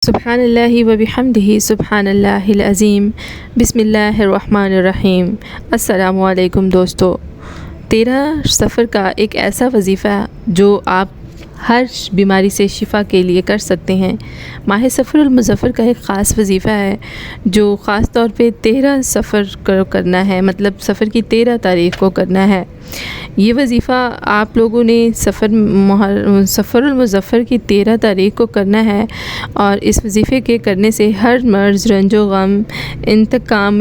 सुब्हानल्लाहि व बिहम्दिही सुब्हानल्लाहिल अज़ीम। बिस्मिल्लाहिर्रहमानिर्रहीम। अस्सलामु अलैकुम दोस्तों, 13 सफ़र का एक ऐसा वजीफ़ा जो आप हर बीमारी से शिफा के लिए कर सकते हैं। माह सफ़रुल मुज़फ़्फ़र का एक ख़ास वजीफ़ा है जो ख़ास तौर पे 13 सफ़र करना है, मतलब सफ़र की 13 तारीख़ को करना है। ये वजीफ़ा आप लोगों ने सफ़रुल मुज़फ़्फ़र की 13 तारीख़ को करना है और इस वजीफ़े के करने से हर मर्ज़, रंजो गम, इंतकाम,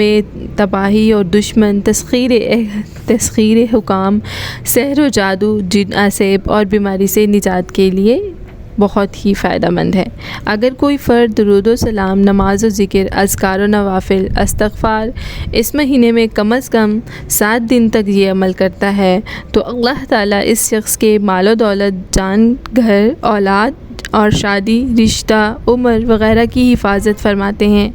तबाही और दुश्मन, तस्ख़ीर हुकाम, सहर व जादू, जिन आसेब और बीमारी से निजात के लिए बहुत ही फ़ायदेमंद है। अगर कोई फ़र्द दुरूद व सलाम, नमाज व ज़िक्र, अज़कार व नवाफ़िल, इस्तिग़फ़ार इस महीने में कम अज़ कम 7 दिन तक ये अमल करता है तो अल्लाह ताला इस शख्स के मालो दौलत, जान, घर, औलाद और शादी, रिश्ता, उम्र वग़ैरह की हिफाजत फरमाते हैं।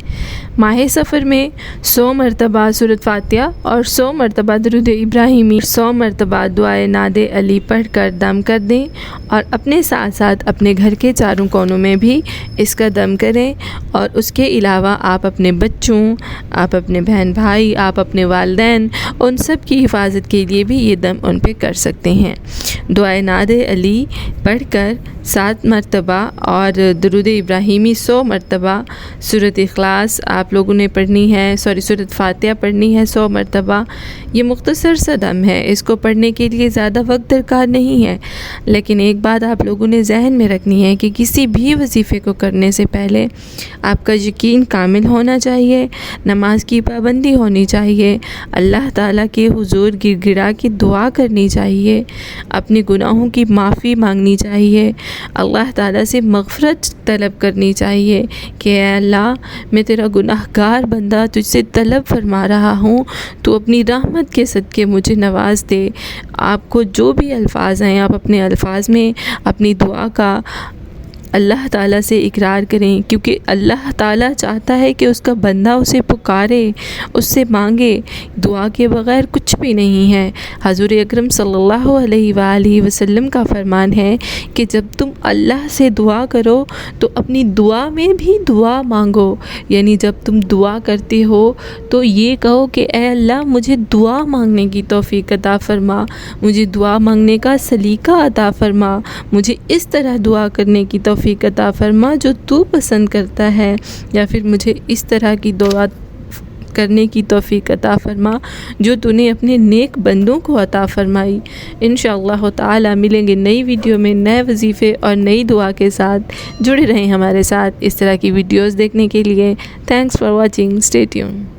माह सफ़र में 100 मरतबा सूरत फ़ातिहा और 100 मरतबा दुरूद इब्राहिमी, 100 मरतबा दुआए नादे अली पढ़ कर दम कर दें और अपने साथ साथ अपने घर के चारों कोनों में भी इसका दम करें। और उसके अलावा आप अपने बच्चों, आप अपने बहन भाई, आप अपने वालिदैन, उन सब की हिफाजत के लिए भी ये दम उन पे कर सकते हैं। दुआए नादे अली पढ़ कर 7 मरतबा और दुरूद इब्राहिमी 100 मरतबा, सूरत इखलास आप लोगों ने पढ़नी है, सूरत फ़ातिहा पढ़नी है 100 मरतबा। ये मुख्तसर सा दम है, इसको पढ़ने के लिए ज़्यादा वक्त दरकार नहीं है। लेकिन एक बात आप लोगों ने जहन में रखनी है कि किसी भी वजीफ़े को करने से पहले आपका यकीन कामिल होना चाहिए, नमाज की पाबंदी होनी चाहिए, अल्लाह ताला के हुजूर गिड़गिड़ा की दुआ करनी चाहिए, अपने गुनाहों की माफ़ी मांगनी चाहिए, अल्लाह ताला से मग़फ़िरत तलब करनी चाहिए कि अल्लाह मैं तेरा गुनाहगार बंदा तुझसे तलब फरमा रहा हूँ, तो अपनी रहमत के सदक़े मुझे नवाज़ दे। आपको जो भी अल्फाज हैं आप अपने अल्फाज में अपनी दुआ का अल्लाह ताला से इकरार करें, क्योंकि अल्लाह ताला चाहता है कि उसका बंदा उसे पुकारे, उससे मांगे। दुआ के बग़ैर कुछ भी नहीं है। हज़ूर अकरम सल्लल्लाहु अलैहि वसल्लम का फ़रमान है कि जब तुम अल्लाह से दुआ करो तो अपनी दुआ में भी दुआ मांगो, यानी जब तुम दुआ करते हो तो ये कहो कि ए अल्लाह मुझे दुआ मांगने की तौफ़ीक अता फ़रमा, मुझे दुआ मांगने का सलीका अता फ़रमा, मुझे इस तरह दुआ करने की तौफ़ीक अता फ़रमा जो तू पसंद करता है, या फिर मुझे इस तरह की दुआ करने की तौफ़ीक अता फ़रमा जो तूने अपने नेक बंदों को अता फ़रमाई। इंशाअल्लाह ताला मिलेंगे नई वीडियो में नए वजीफ़े और नई दुआ के साथ। जुड़े रहें हमारे साथ इस तरह की वीडियोज़ देखने के लिए। Thanks for watching, stay tuned.